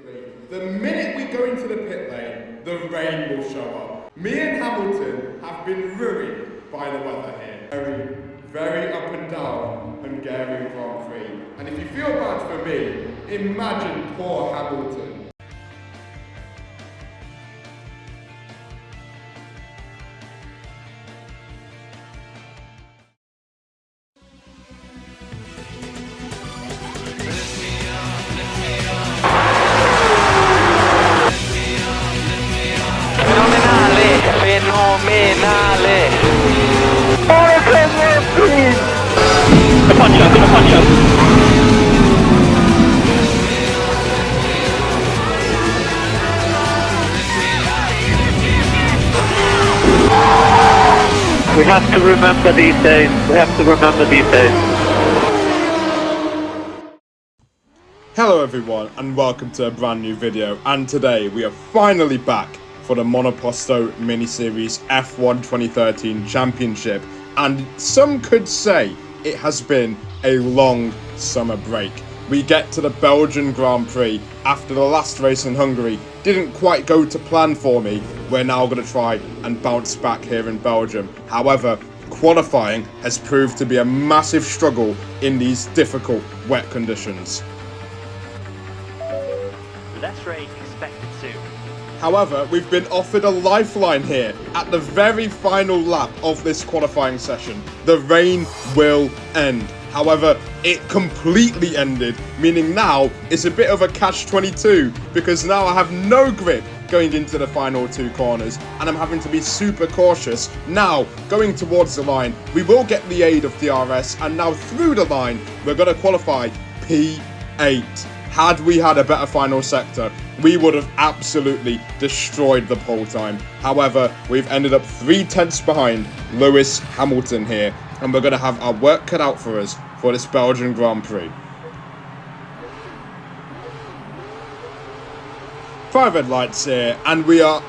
The minute we go into the pit lane, the rain will show up. Me and Hamilton have been ruined by the weather here. Very up and down Hungarian Grand Prix. And if you feel bad for me, imagine poor Hamilton. Fenomenale! Gonna punch up. We have to remember these days. Hello everyone and welcome to a brand new video, and today we are finally back for the Monoposto MiniSeries F1 2013 Championship, and some could say it has been a long summer break. We get to the Belgian Grand Prix after the last race in Hungary didn't quite go to plan for me. We're now going to try and bounce back here in Belgium. However, qualifying has proved to be a massive struggle in these difficult wet conditions. Less rain expected soon. However, we've been offered a lifeline here at the very final lap of this qualifying session. The rain will end. However, it completely ended, meaning now it's a bit of a catch-22 because now I have no grip going into the final two corners and I'm having to be super cautious. Now, going towards the line, we will get the aid of DRS, and now through the line, we're going to qualify P8. Had we had a better final sector, we would have absolutely destroyed the pole time. However, we've ended up 3/10 behind Lewis Hamilton here, and we're going to have our work cut out for us for this Belgian Grand Prix. 5 red lights here, and we are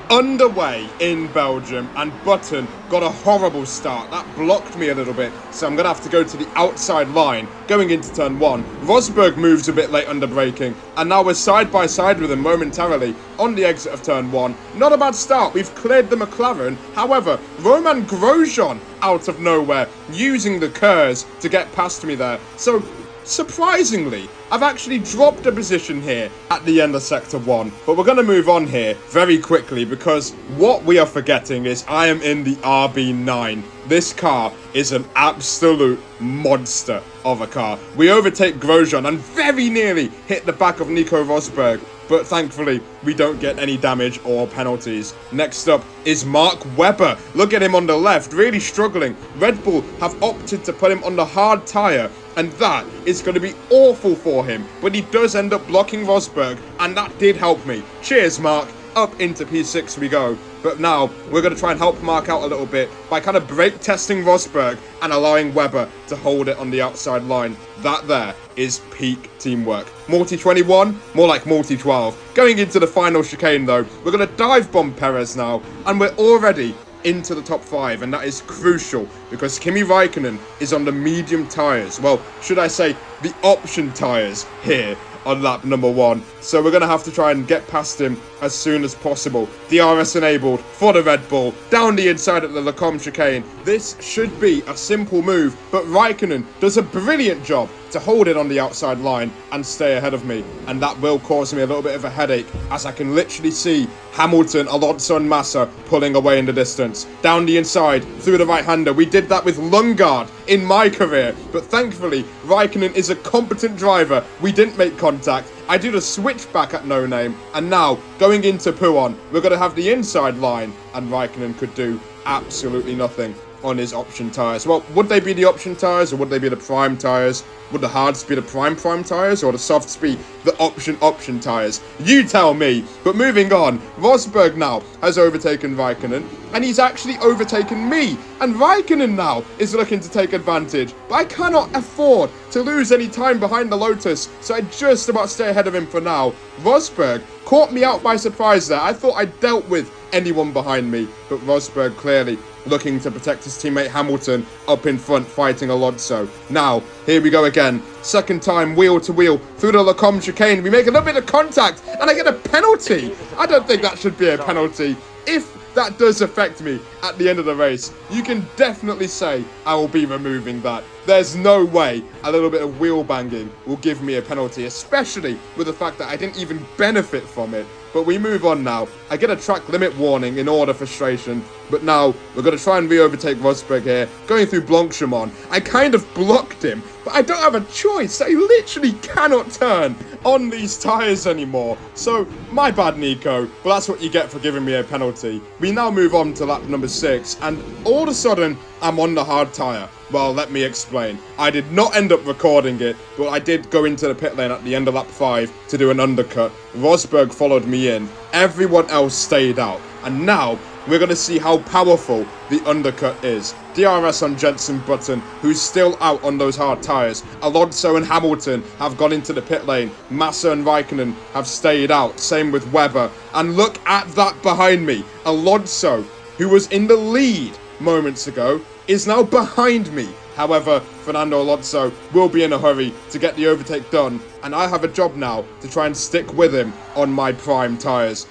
underway in Belgium, and Button got a horrible start. That blocked me a little bit, so I'm going to have to go to the outside line going into turn 1. Rosberg moves a bit late under braking, and now we're side by side with him momentarily on the exit of turn 1. Not a bad start. We've cleared the McLaren. However, Roman Grosjean out of nowhere using the KERS to get past me there. So surprisingly, I've actually dropped a position here at the end of Sector 1, but we're going to move on here very quickly because what we are forgetting is I am in the RB9. This car is an absolute monster of a car. We overtake Grosjean and very nearly hit the back of Nico Rosberg, but thankfully we don't get any damage or penalties. Next up is Mark Webber. Look at him on the left, really struggling. Red Bull have opted to put him on the hard tyre, and that is going to be awful for him, but he does end up blocking Rosberg, and that did help me. Cheers, Mark. Up into P6 we go. But now we're going to try and help Mark out a little bit by kind of brake testing Rosberg and allowing Webber to hold it on the outside line. That there is peak teamwork. Multi-21, more like multi-12. Going into the final chicane though, we're going to dive bomb Perez now, and we're already into the top 5, and that is crucial because Kimi Raikkonen is on the medium tyres. Well, should I say the option tyres here on lap number 1. So we're going to have to try and get past him as soon as possible. DRS enabled for the Red Bull, down the inside of the Lecombe chicane. This should be a simple move, but Raikkonen does a brilliant job to hold it on the outside line and stay ahead of me, and that will cause me a little bit of a headache as I can literally see Hamilton, Alonso and Massa pulling away in the distance. Down the inside, through the right-hander. We did that with Lundgaard in my career, but thankfully Raikkonen is a competent driver. We didn't make contact. I did a switchback at no name, and now going into Puon, we're going to have the inside line, and Raikkonen could do absolutely nothing on his option tyres. Well, would they be the option tyres or would they be the prime tyres? Would the hards be the prime tyres or the softs be the option tyres? You tell me. But moving on, Rosberg now has overtaken Raikkonen, and he's actually overtaken me. And Raikkonen now is looking to take advantage, but I cannot afford to lose any time behind the Lotus, so I just about stay ahead of him for now. Rosberg caught me out by surprise there. I thought I dealt with anyone behind me, but Rosberg clearly looking to protect his teammate Hamilton up in front, fighting Alonso. Now, here we go again. Second time, wheel to wheel, through the Lecombe chicane. We make a little bit of contact, and I get a penalty. I don't think that should be a penalty. If that does affect me at the end of the race, you can definitely say I will be removing that. There's no way a little bit of wheel banging will give me a penalty, especially with the fact that I didn't even benefit from it. But we move on now. I get a track limit warning in order frustration, but now we're going to try and re-overtake Rosberg here, going through Blanchemont. I kind of blocked him, but I don't have a choice. I literally cannot turn on these tyres anymore. So, my bad, Nico, but that's what you get for giving me a penalty. We now move on to lap number 6, and all of a sudden, I'm on the hard tyre. Well, let me explain. I did not end up recording it, but I did go into the pit lane at the end of lap 5 to do an undercut. Rosberg followed me in. Everyone else stayed out. And now, we're going to see how powerful the undercut is. DRS on Jenson Button, who's still out on those hard tyres. Alonso and Hamilton have gone into the pit lane. Massa and Raikkonen have stayed out. Same with Webber. And look at that behind me. Alonso, who was in the lead moments ago, is now behind me. However, Fernando Alonso will be in a hurry to get the overtake done, and I have a job now to try and stick with him on my prime tyres,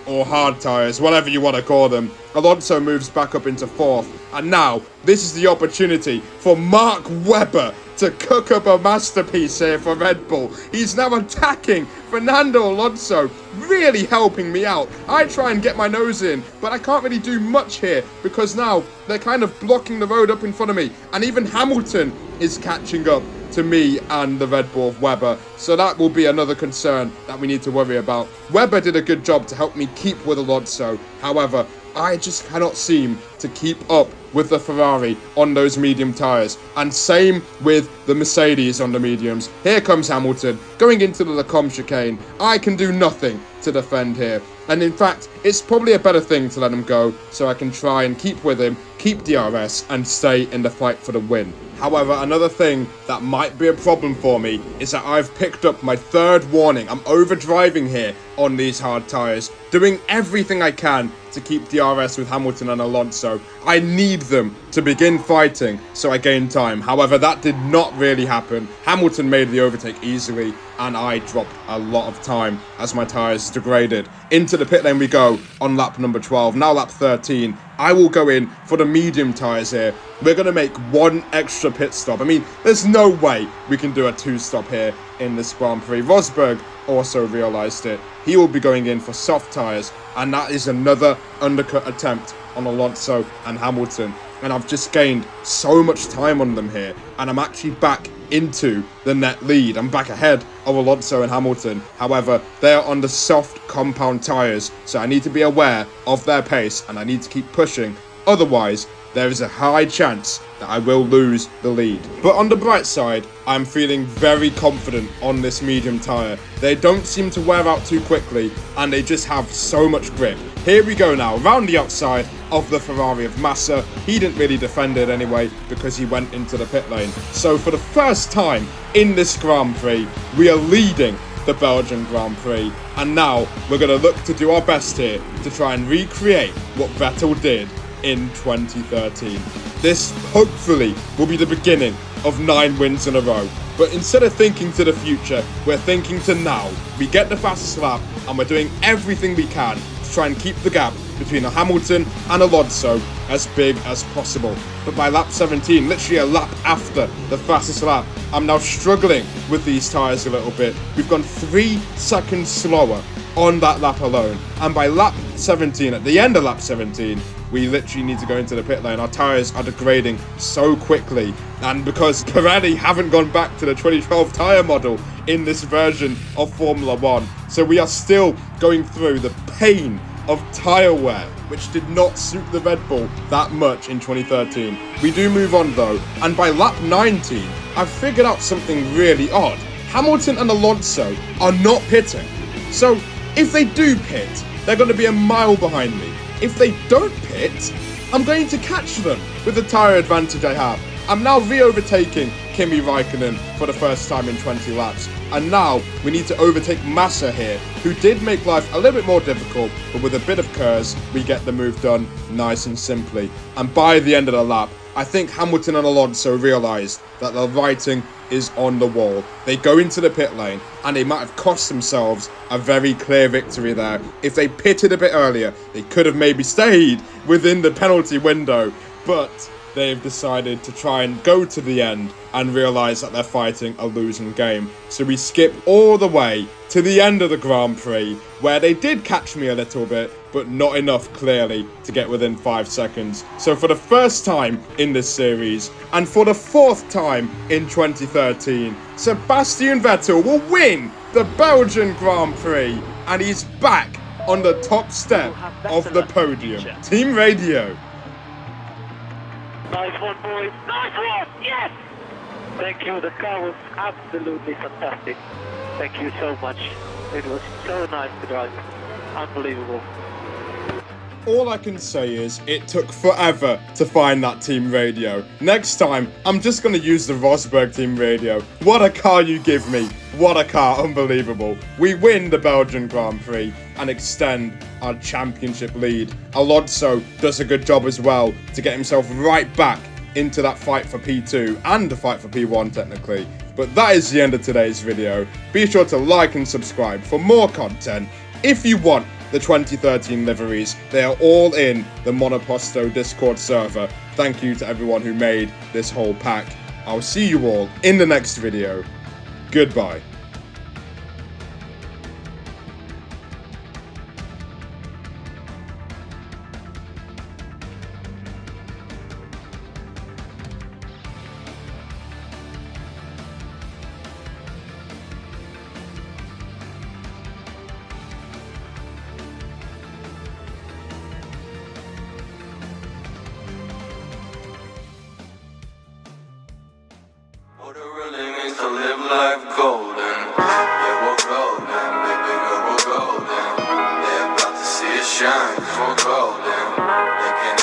or hard tyres, whatever you want to call them. Alonso moves back up into 4th, and now this is the opportunity for Mark Webber to cook up a masterpiece here for Red Bull. He's now attacking Fernando Alonso, really helping me out. I try and get my nose in, but I can't really do much here because now they're kind of blocking the road up in front of me, and even Hamilton is catching up to me and the Red Bull of Webber. So that will be another concern that we need to worry about. Webber did a good job to help me keep with Alonso. However, I just cannot seem to keep up with the Ferrari on those medium tyres. And same with the Mercedes on the mediums. Here comes Hamilton, going into the Lecombe chicane. I can do nothing to defend here. And in fact, it's probably a better thing to let him go, so I can try and keep with him, keep DRS, and stay in the fight for the win. However, another thing that might be a problem for me is that I've picked up my 3rd warning. I'm overdriving here on these hard tyres, doing everything I can to keep DRS with Hamilton and Alonso. I need them to begin fighting so I gain time. However, that did not really happen. Hamilton made the overtake easily, and I dropped a lot of time as my tyres degraded. Into the pit lane we go on lap number 12. Now lap 13. I will go in for the medium tyres here. We're going to make 1 extra pit stop. I mean, there's no way we can do a 2-stop here in this Grand Prix. Rosberg also realised it. He will be going in for soft tyres, and that is another undercut attempt on Alonso and Hamilton. And I've just gained so much time on them here, and I'm actually back into the net lead. I'm back ahead of Alonso and Hamilton. However, they are on the soft compound tyres, so I need to be aware of their pace, and I need to keep pushing. Otherwise, there is a high chance that I will lose the lead. But on the bright side, I'm feeling very confident on this medium tyre. They don't seem to wear out too quickly, and they just have so much grip. Here we go now, around the outside of the Ferrari of Massa. He didn't really defend it anyway because he went into the pit lane. So for the first time in this Grand Prix, we are leading the Belgian Grand Prix. And now we're going to look to do our best here to try and recreate what Vettel did in 2013. This hopefully will be the beginning of 9 wins in a row. But instead of thinking to the future, we're thinking to now. We get the fastest lap, and we're doing everything we can to try and keep the gap between Hamilton and Alonso as big as possible. But by lap 17, literally a lap after the fastest lap, I'm now struggling with these tyres a little bit. We've gone 3 seconds slower on that lap alone. And by lap 17, at the end of lap 17, we literally need to go into the pit lane. Our tyres are degrading so quickly. And because Pirelli haven't gone back to the 2012 tyre model in this version of Formula 1. So we are still going through the pain of tyre wear, which did not suit the Red Bull that much in 2013. We do move on though, and by lap 19, I've figured out something really odd. Hamilton and Alonso are not pitting. So if they do pit, they're going to be a mile behind me. If they don't pit, I'm going to catch them with the tyre advantage I have. I'm now re-overtaking Kimi Raikkonen for the first time in 20 laps. And now we need to overtake Massa here, who did make life a little bit more difficult, but with a bit of curse, we get the move done nice and simply. And by the end of the lap, I think Hamilton and Alonso realised that the writing is on the wall. They go into the pit lane and they might have cost themselves a very clear victory there. If they pitted a bit earlier, they could have maybe stayed within the penalty window, but they've decided to try and go to the end and realise that they're fighting a losing game. So we skip all the way to the end of the Grand Prix, where they did catch me a little bit, but not enough clearly to get within 5 seconds. So for the first time in this series, and for the 4th time in 2013, Sebastian Vettel will win the Belgian Grand Prix, and he's back on the top step of the podium. Team Radio. Nice one, boys. Nice one. Yes. Thank you. The car was absolutely fantastic. Thank you so much. It was so nice to drive. Unbelievable. All I can say is it took forever to find that team radio. Next time, I'm just going to use the Rosberg team radio. What a car you give me. What a car. Unbelievable. We win the Belgian Grand Prix and extend our championship lead. Alonso does a good job as well to get himself right back into that fight for P2 and the fight for P1 technically. But that is the end of today's video. Be sure to like and subscribe for more content. If you want the 2013 liveries, they are all in the Monoposto Discord server. Thank you to everyone who made this whole pack. I'll see you all in the next video. Goodbye. What it really means to live life golden. Yeah, we're golden, baby girl, we're golden. They're about to see it shine, 'cause we're golden. They can't